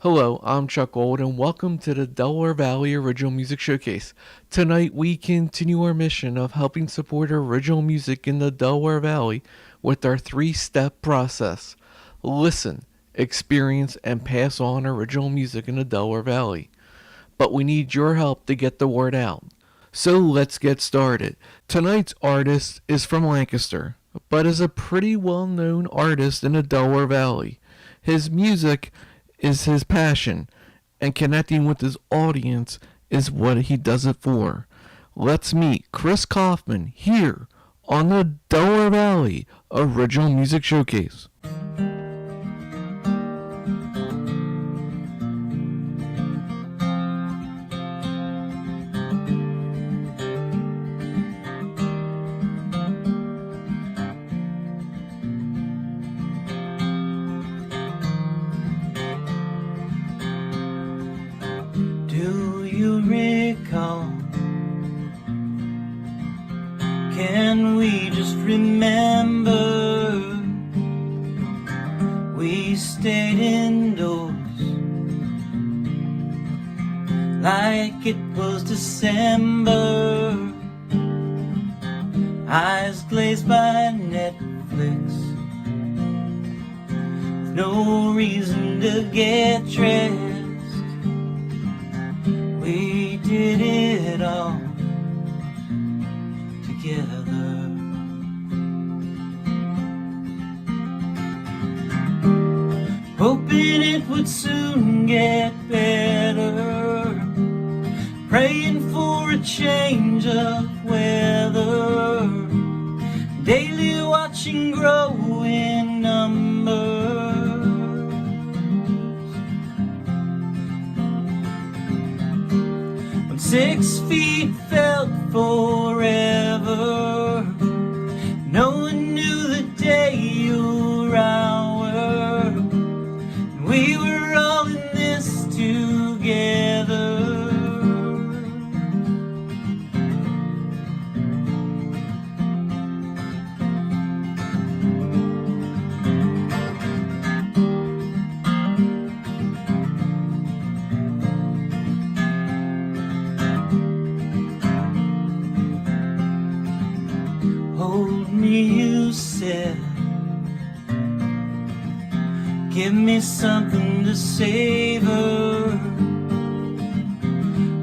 Hello, I'm Chuck Gold, and welcome to the Delaware Valley Original Music Showcase. Tonight, we continue our mission of helping support original music in the Delaware Valley with our three-step process. Listen, experience, and pass on original music in the Delaware Valley. But we need your help to get the word out. So let's get started. Tonight's artist is from Lancaster, but is a pretty well-known artist in the Delaware Valley. His music is his passion, and connecting with his audience is what he does it for. Let's meet Chirs Kauffman here on the Delaware Valley Original Music Showcase. Do you recall? Can we just remember? We stayed indoors like it was December. Eyes glazed by Netflix, with no reason to get dressed. We did it all together. Hoping it would soon get better, praying for a change of weather, daily watching growing numbers. When 6 feet felt forever, no one knew the day or hour, and we were all in this together. Hold me, you said. Give me something to savor.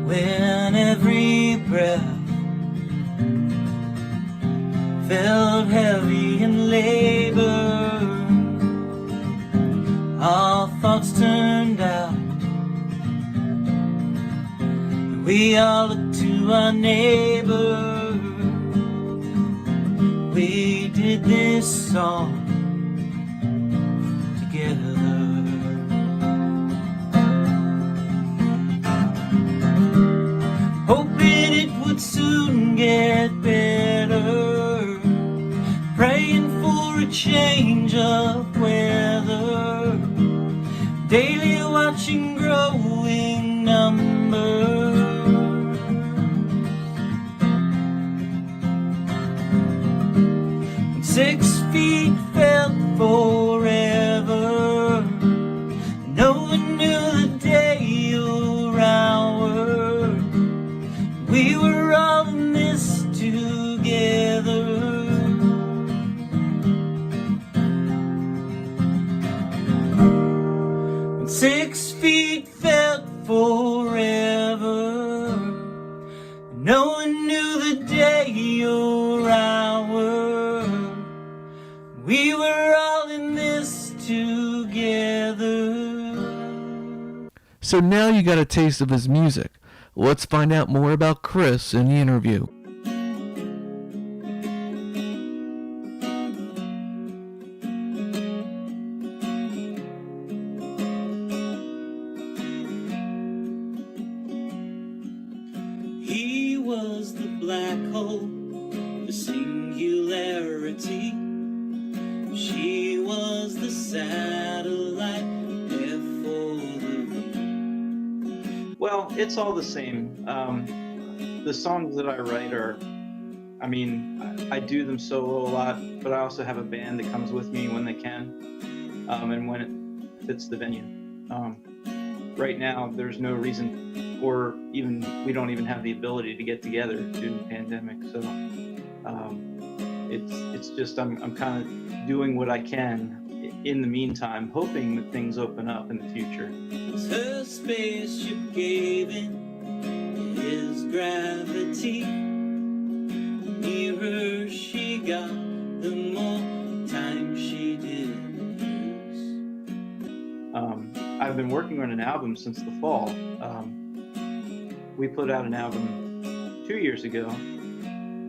When every breath felt heavy in labor, all thoughts turned out, and we all looked to our neighbor. We did this song together. Hoping it would soon get better, praying for a change of weather, daily watching growing numbers. 6 feet felt forever, no one knew the day or hour, we were all in this together. When 6 feet felt forever, no one knew the day or hour, we were all in this together. So now you got a taste of his music. Let's find out more about Chirs in the interview. He was the black hole, the singularity. She was the satellite there for the room. Well, it's all the same. The songs that I write are, I do them solo a lot, but I also have a band that comes with me when they can, and when it fits the venue. right now there's no reason, or even we don't even have the ability to get together due to the pandemic. So it's just I'm kind of doing what I can in the meantime, hoping that things open up in the future. Her spaceship gave in his gravity. The nearer she got, the more time she did lose. I've been working on an album since the fall. We put out an album 2 years ago,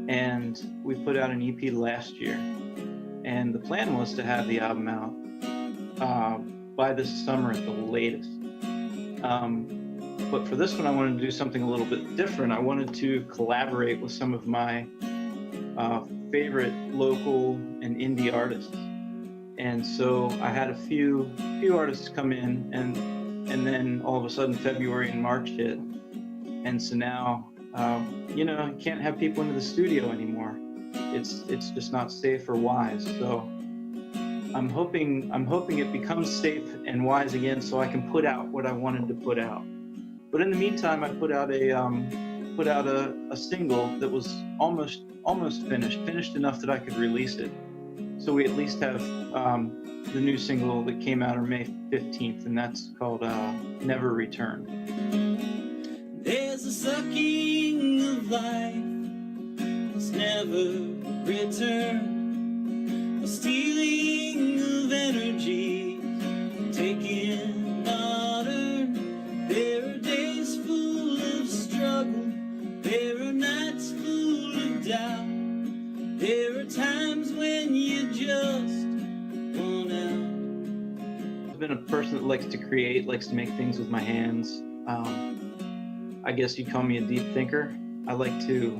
and we put out an EP last year. And the plan was to have the album out by this summer at the latest. But for this one, I wanted to do something a little bit different. I wanted to collaborate with some of my favorite local and indie artists. And so I had a few artists come in, and then all of a sudden February and March hit. And so now, you can't have people into the studio anymore. It's just not safe or wise. So I'm hoping it becomes safe and wise again, so I can put out what I wanted to put out. But in the meantime, I put out a single that was almost finished enough that I could release it. So we at least have the new single that came out on May 15th, and that's called Never Return. There's a sucking of life that's never returned, a stealing of energy, taking not earned. There are days full of struggle, there are nights full of doubt, there are times when you just want out. I've been a person that likes to create, likes to make things with my hands. I guess you'd call me a deep thinker. I like to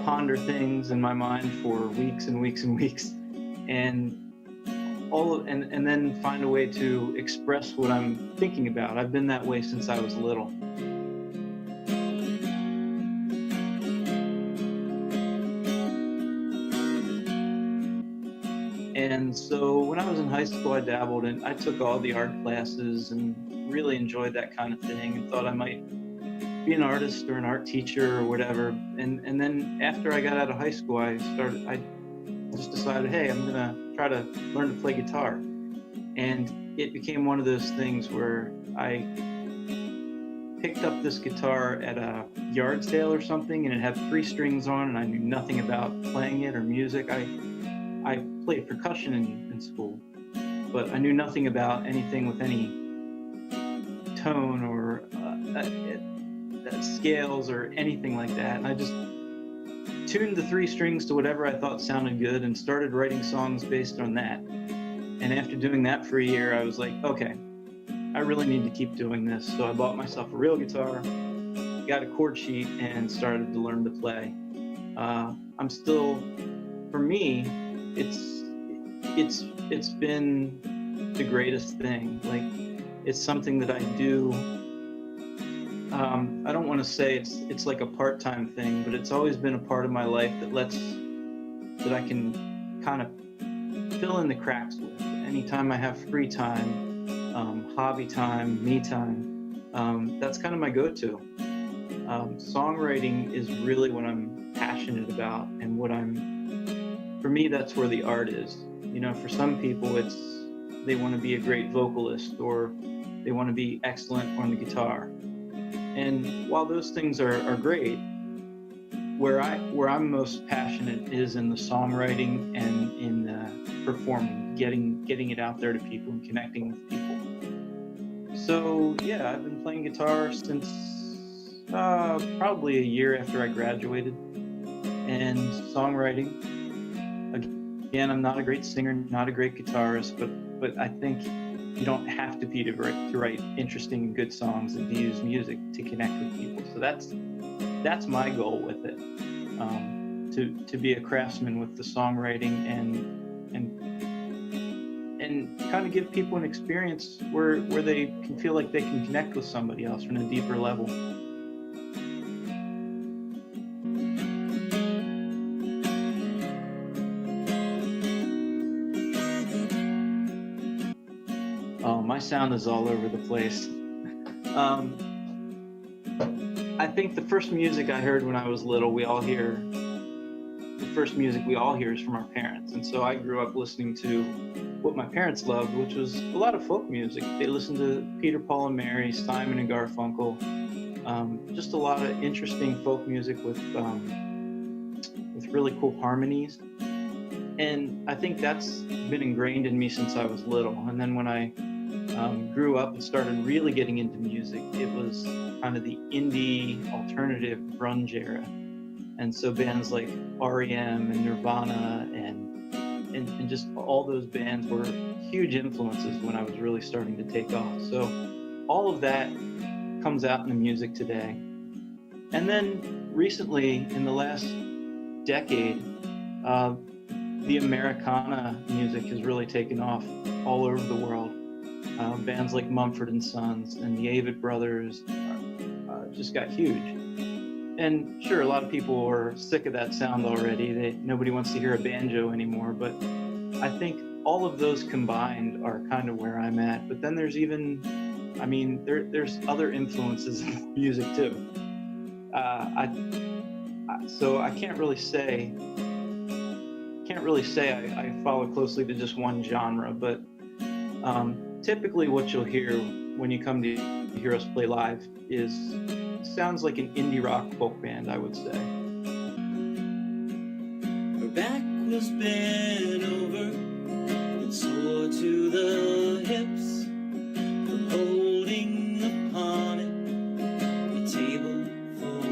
ponder things in my mind for weeks and weeks and weeks, and then find a way to express what I'm thinking about. I've been that way since I was little. And so when I was in high school, I dabbled and I took all the art classes and really enjoyed that kind of thing, and thought I might be an artist or an art teacher or whatever. And then after I got out of high school, I just decided, hey, I'm gonna try to learn to play guitar. And it became one of those things where I picked up this guitar at a yard sale or something, and it had 3 strings on, and I knew nothing about playing it or music. I played percussion in school, but I knew nothing about anything with any tone or scales or anything like that. And I just tuned the 3 strings to whatever I thought sounded good and started writing songs based on that. And after doing that for a year, I was like, okay, I really need to keep doing this. So I bought myself a real guitar, got a chord sheet, and started to learn to play. I'm still, for me, it's been the greatest thing. Like, it's something that I do. I don't want to say it's like a part-time thing, but it's always been a part of my life that I can kind of fill in the cracks with. Anytime I have free time, hobby time, me time, that's kind of my go-to. Songwriting is really what I'm passionate about, and for me, that's where the art is. For some people, they want to be a great vocalist, or they want to be excellent on the guitar. And while those things are great, where I'm most passionate is in the songwriting and in the performing, getting it out there to people and connecting with people. So yeah, I've been playing guitar since probably a year after I graduated. And songwriting, again, I'm not a great singer, not a great guitarist, but I think you don't have to be to write interesting and good songs and to use music to connect with people. So that's my goal with it, to be a craftsman with the songwriting and kind of give people an experience where they can feel like they can connect with somebody else on a deeper level. My sound is all over the place. Um, I think the first music I heard when I was little, the first music we all hear is from our parents. And so I grew up listening to what my parents loved, which was a lot of folk music. They listened to Peter, Paul and Mary, Simon and Garfunkel, just a lot of interesting folk music with really cool harmonies. And I think that's been ingrained in me since I was little. And then when I grew up and started really getting into music, it was kind of the indie alternative grunge era. And so bands like REM and Nirvana and just all those bands were huge influences when I was really starting to take off. So all of that comes out in the music today. And then recently, in the last decade, the Americana music has really taken off all over the world. Bands like Mumford and Sons and the Avett Brothers just got huge. And sure, a lot of people are sick of that sound already. Nobody wants to hear a banjo anymore. But I think all of those combined are kind of where I'm at. But then there's even, there's other influences in music too. So I can't really say I follow closely to just one genre, but typically what you'll hear when you come to hear us play live sounds like an indie rock folk band, I would say. Her back was bent over and sore to the hips from holding upon it a table for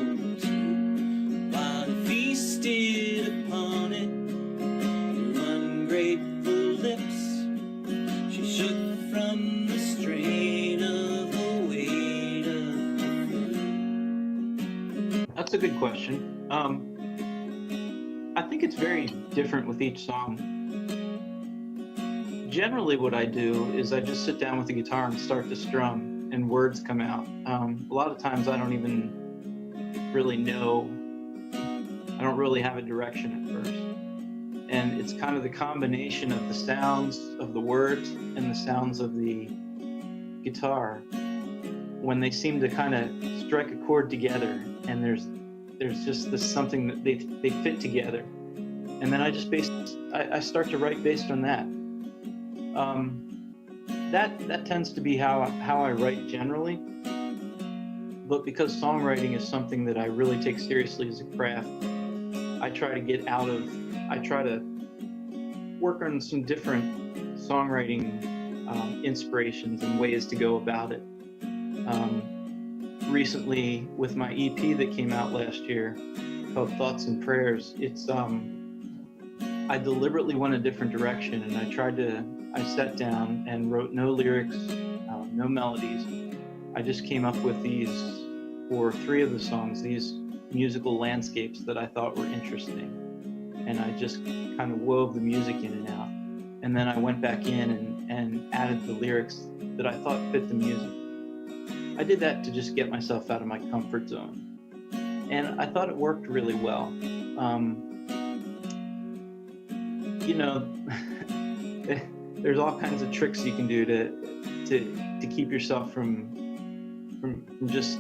two while he feasted upon it. Her ungrateful lips, she shook from the strain of the weight of the food. That's a good question. I think it's very different with each song. Generally what I do is I just sit down with the guitar and start to strum and words come out. A lot of times I don't even really know, I don't really have a direction at first. And it's kind of the combination of the sounds of the words and the sounds of the guitar when they seem to kind of strike a chord together, and there's just this something that they fit together. And then I start to write based on that. That tends to be how I write generally. But because songwriting is something that I really take seriously as a craft, I try to work on some different songwriting inspirations and ways to go about it. Recently, with my EP that came out last year called Thoughts and Prayers, I deliberately went a different direction, and I sat down and wrote no lyrics, no melodies. I just came up with for 3 of the songs, these musical landscapes that I thought were interesting. And I just kind of wove the music in and out. And then I went back in and added the lyrics that I thought fit the music. I did that to just get myself out of my comfort zone. And I thought it worked really well. There's all kinds of tricks you can do to keep yourself from just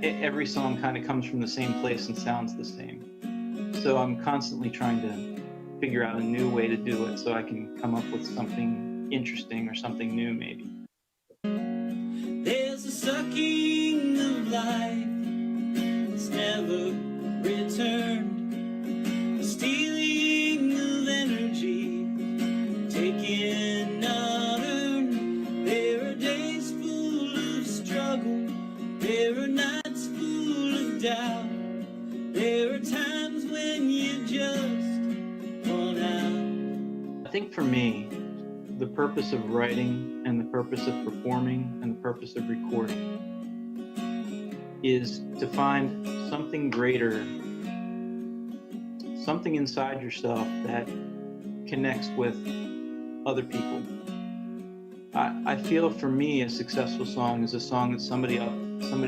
every song kind of comes from the same place and sounds the same. So I'm constantly trying to figure out a new way to do it so I can come up with something interesting or something new maybe. There's a sucking of life that's never returned, a stealing of energy, taking not earned. There are days full of struggle, there are nights full of doubt, there are times when you just want out. I think for me, the purpose of writing and the purpose of performing and the purpose of recording is to find something greater, something inside yourself that connects with other people. I feel for me a successful song is a song that somebody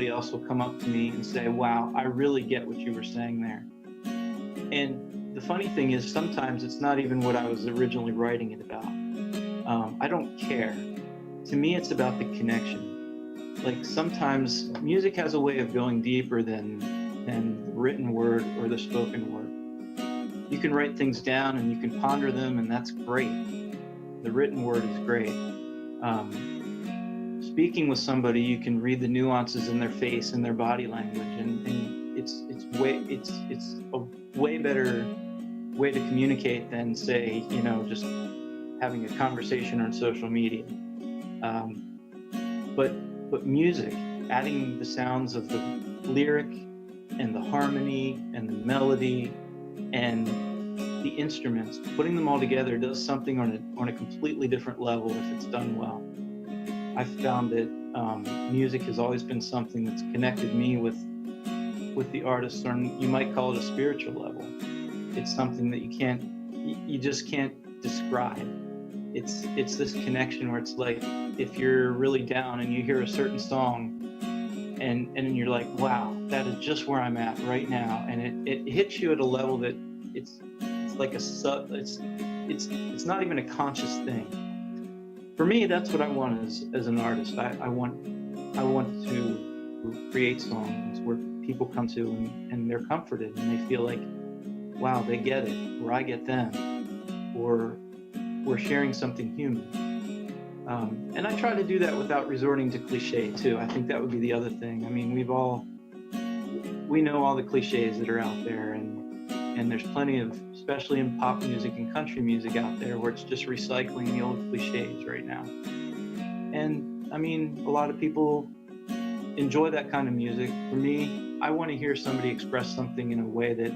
else will come up to me and say, wow, I really get what you were saying there. And the funny thing is sometimes it's not even what I was originally writing it about. I don't care. To me, it's about the connection. like sometimes music has a way of going deeper than the written word or the spoken word. You can write things down and you can ponder them, and that's great. The written word is great. Speaking with somebody, you can read the nuances in their face and their body language, and it's a way better way to communicate than, say, just having a conversation on social media. But music, adding the sounds of the lyric and the harmony and the melody and the instruments, putting them all together does something on a completely different level if it's done well. I've found that music has always been something that's connected me with the artist, or you might call it a spiritual level. It's something that you just can't describe. It's this connection where it's like, if you're really down and you hear a certain song and you're like, wow, that is just where I'm at right now, and it hits you at a level that it's like it's not even a conscious thing. For me, that's what I want as an artist. I want to create songs where people come to and they're comforted and they feel like, wow, they get it, or I get them, or we're sharing something human. And I try to do that without resorting to cliche too. I think that would be the other thing. I mean, we know all the cliches that are out there, and there's plenty of, especially in pop music and country music out there, where it's just recycling the old cliches right now. And I mean, a lot of people enjoy that kind of music. For me, I want to hear somebody express something in a way that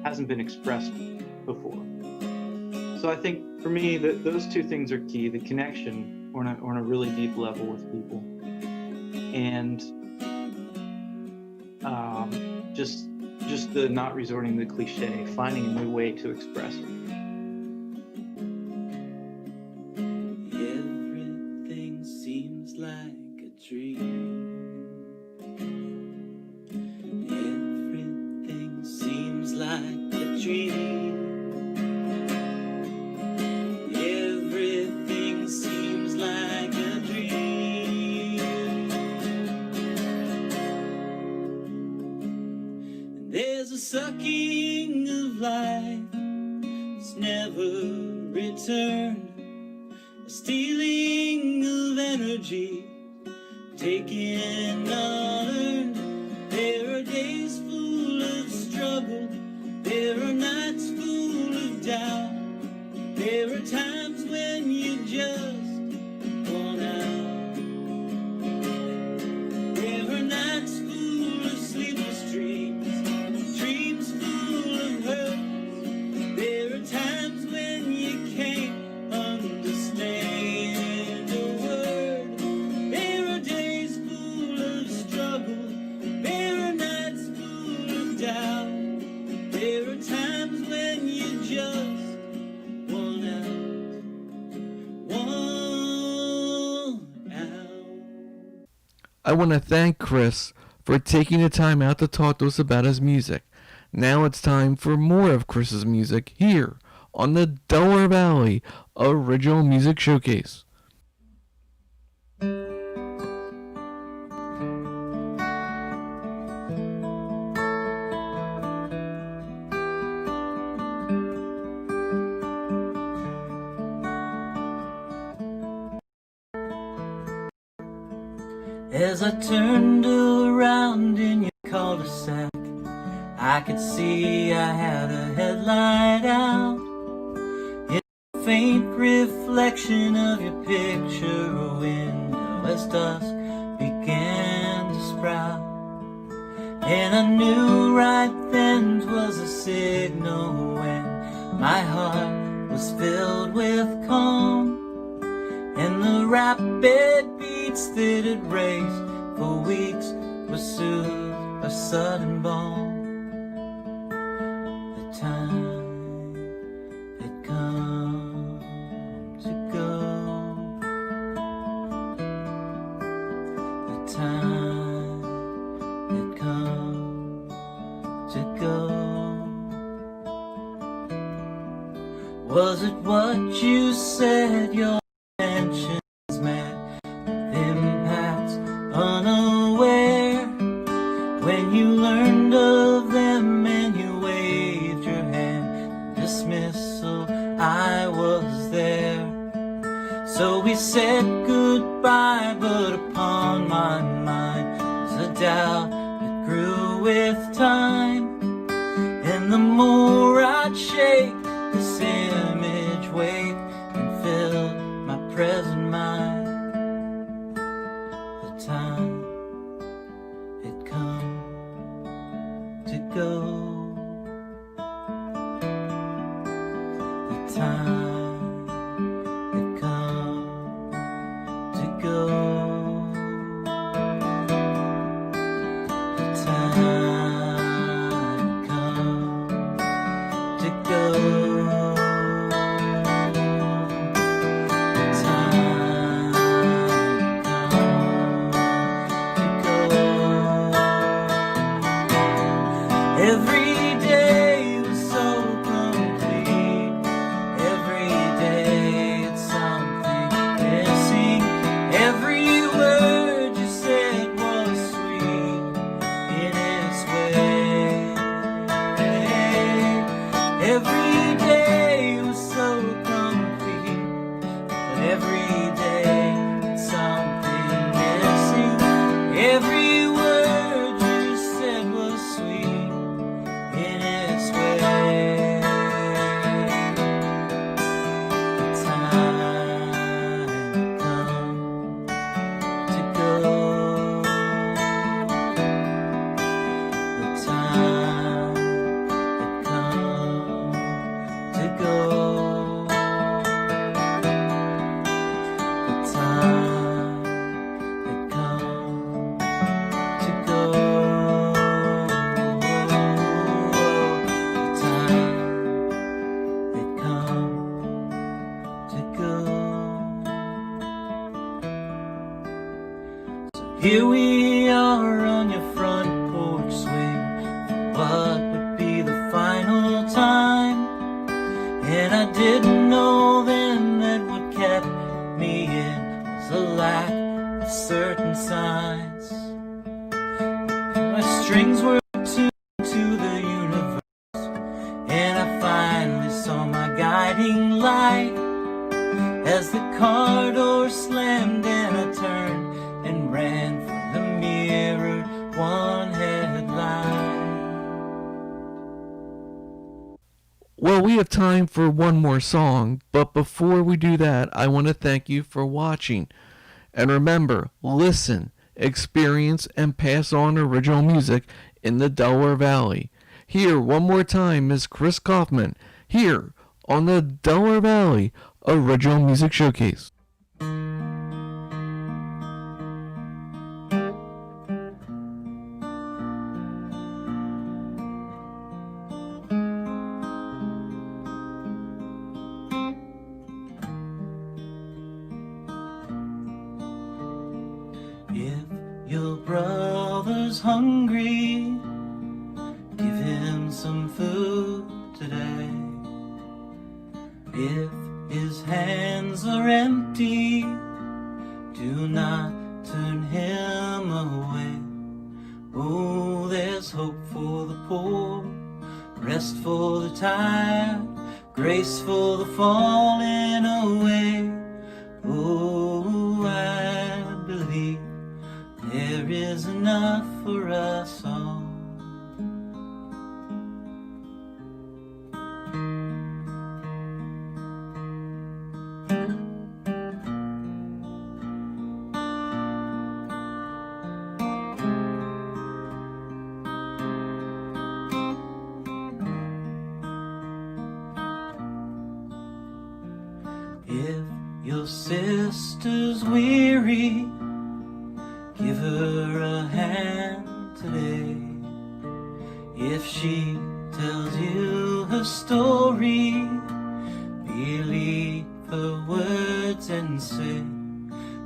hasn't been expressed before. So I think for me, those two things are key: the connection on a really deep level with people, and just the not resorting to the cliche, finding a new way to express it. Everything seems like a dream. Everything seems like a dream. Everything seems like a dream. And there's a sucking of life that's never returned, a stealing of energy, taking unearned. There are days full of struggle, there are nights full of doubt, there are times when you just want out. There are nights full of sleepless dreams, dreams full of hurt. There are times when you can't understand a word. There are days full of struggle, there are nights full of doubt. There are times when you just want out. I want to thank Chris for taking the time out to talk to us about his music. Now it's time for more of Chris's music here on the Delaware Valley Original Music Showcase. As I turned around in your cul-de-sac, I could see I had a headlight out. In a faint reflection of your picture window as dusk began to sprout. And I knew right then 'twas a signal when my heart was filled with calm. And the rapid beats that had raced for weeks were soothed by sudden balm. The time had come to go. The time had come to go. Was it what you said, your intentions met with impacts put upon my mind was a doubt that grew with time. And the more I'd shake this image wake and fill my present mind, the time had come to go. The time had come to go. The time had come to go. The time had come to go. Every day was so complete. Every day it's something missing. Every word you said was sweet in its way. Every day was so complete, but every day it's something missing. Every word you said was sweet in its way. The time come to go. The time had come to go. The time had come to go. The time had come to go. So here we are on your front porch swing for what would be the final time. And I didn't know then that what kept me in was a lack of certain signs. My strings were tuned to the universe, and I finally saw my guiding light as the car door slammed and I turned and ran for the mirrored one headlight. Well, we have time for one more song, but before we do that, I want to thank you for watching. And remember, listen, experience, and pass on original music in the Delaware Valley. Here, one more time, is Chirs Kauffman, here on the Delaware Valley Original Music Showcase. If your brother's hungry, give him some food today. If his hands are empty, do not turn him away. Oh, there's hope for the poor, rest for the tired, grace for the falling away. Oh, I believe there is enough for us all. If your sister's weary, give her a hand today. If she tells you her story, believe her words and say,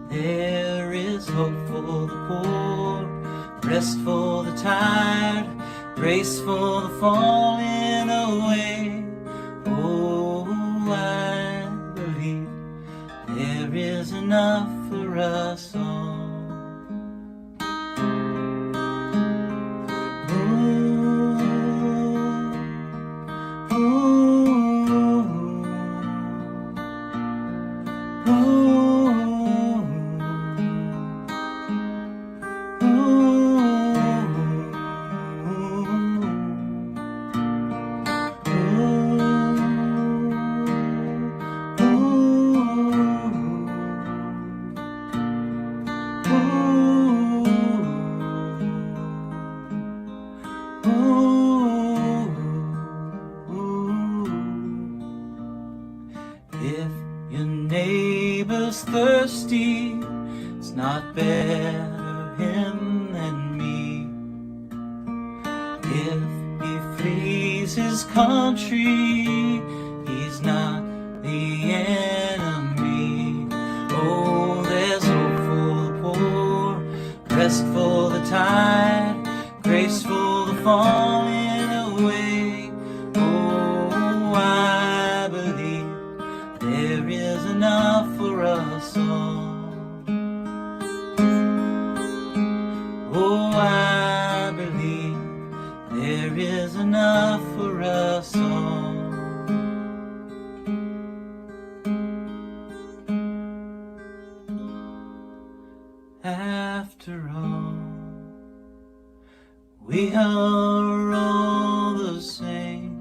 there is hope for the poor, rest for the tired, grace for the falling away. Oh, I believe there is enough for us all. thirsty, it's not better him than me. If he flees his country, he's not the enemy. Oh, there's hope for the poor, rest for the tired, grace for the falling away. Oh, I believe there is enough for us all. Oh, I believe there is enough for us all. After all, we are all the same.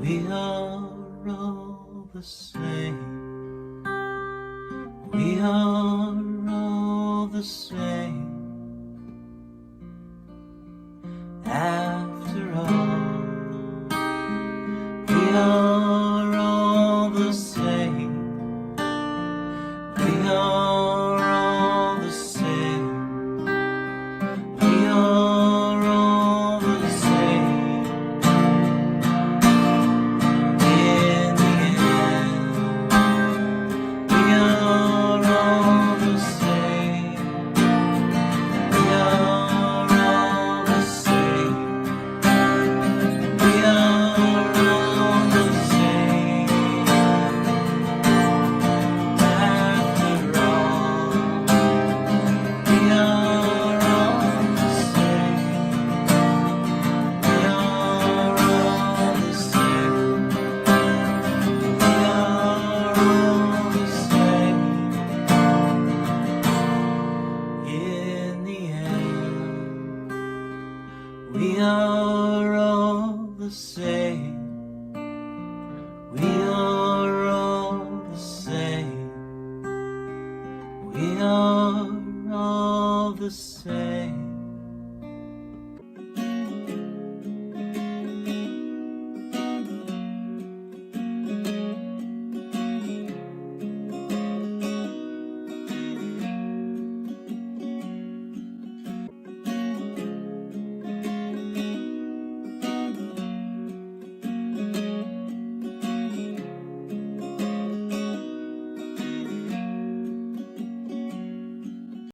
We are all the same. We are all the same. After all, we are all the same. We are all the same. We are all the same. In the end, we are all the same. We are all the same. We are all the same. After all, we are all the same. We are all the same. We are all the same. In the end, we are all the same. We are all the same. We are all the same.